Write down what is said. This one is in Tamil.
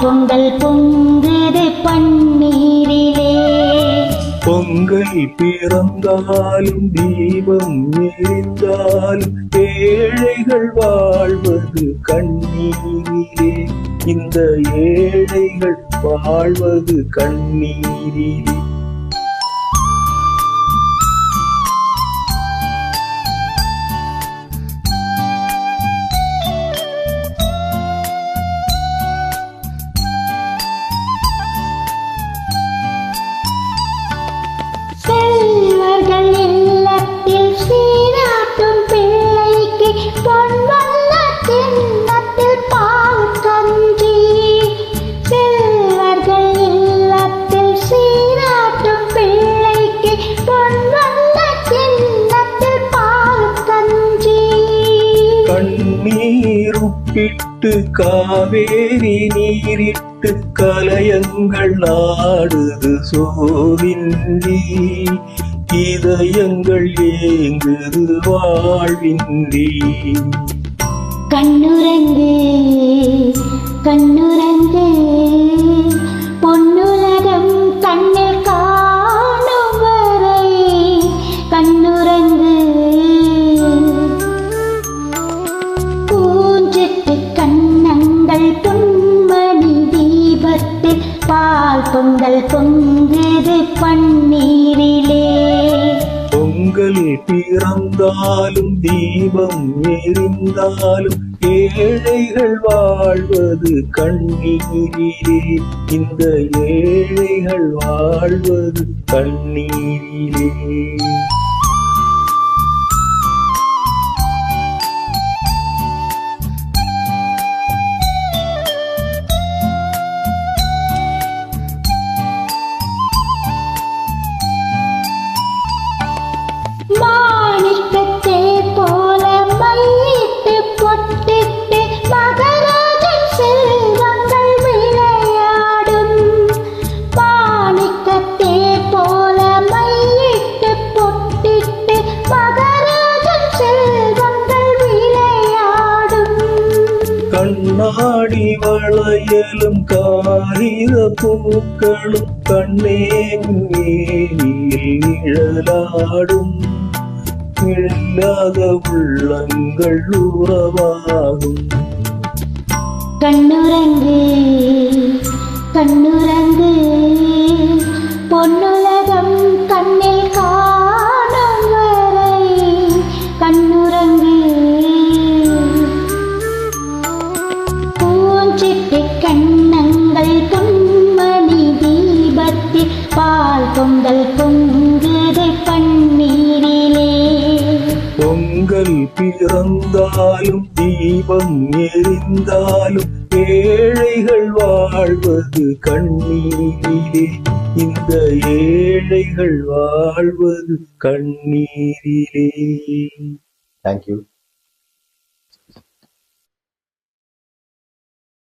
பொங்கல் பொங்குது பன்னீரிலே. பொங்கல் பிறந்தாலும் தீபம் எரிந்தாலும் ஏழைகள் வாழ்வது கண்ணீரிலே. இந்த ஏழைகள் வாழ்வது கண்ணீரிலே. நீருப்பிட்டு காவேரி நீரிட்டு கலயங்கள் நாடுது சோவின்றி. இதயங்கள் ஏங்குது வாழ்வின்றி. கண்ணுரங்கு கண்ணுரங்கு பொன்னுலகம் கண்ணில் காணும் வரை. கண்ணுரங்கு பூஞ்சிட்டு கண்ணங்கள் பொன்மணி தீபத்தில் பால் பொங்கல் பொங்குது பன்னீரிலே. பொங்கல் பிறந்தாலும் தீபம் எரிந்தாலும் ஏழைகள் வாழ்வது கண்ணீரிலே. இந்த ஏழைகள் வாழ்வது கண்ணீரிலே. மாணிக்கத்தை போல மையிட்டு பொட்டிட்டு மகராஜன் செல்வங்கள் விளையாடும். மாணிக்கத்தை போல மையிட்டு பொட்டிட்டு மகராஜன் செல்வங்கள் விளையாடும். கண்ணாடி வளையலும் காகித பூக்களும் கண்ணே நிழலாடும். இல்லாத உள்ளங்கள் உறவாகும். கண்ணுரங்கு கண்ணுரங்கு பொன்னுலகம் கண்ணில் காணும் வரை. கண்ணுரங்கு பூஞ்சிட்டு கண்ணங்கள் பொன்மணி தீபத்தில் பால் பொங்கல் பொங்குது பன்னீரிலே. பொங்கல் பிறந்தாலும் தீபம் எரிந்தாலும் ஏழைகள் வாழ்வது கண்ணீரிலே. இந்த ஏழைகள் வாழ்வது கண்ணீரிலே. Thank you.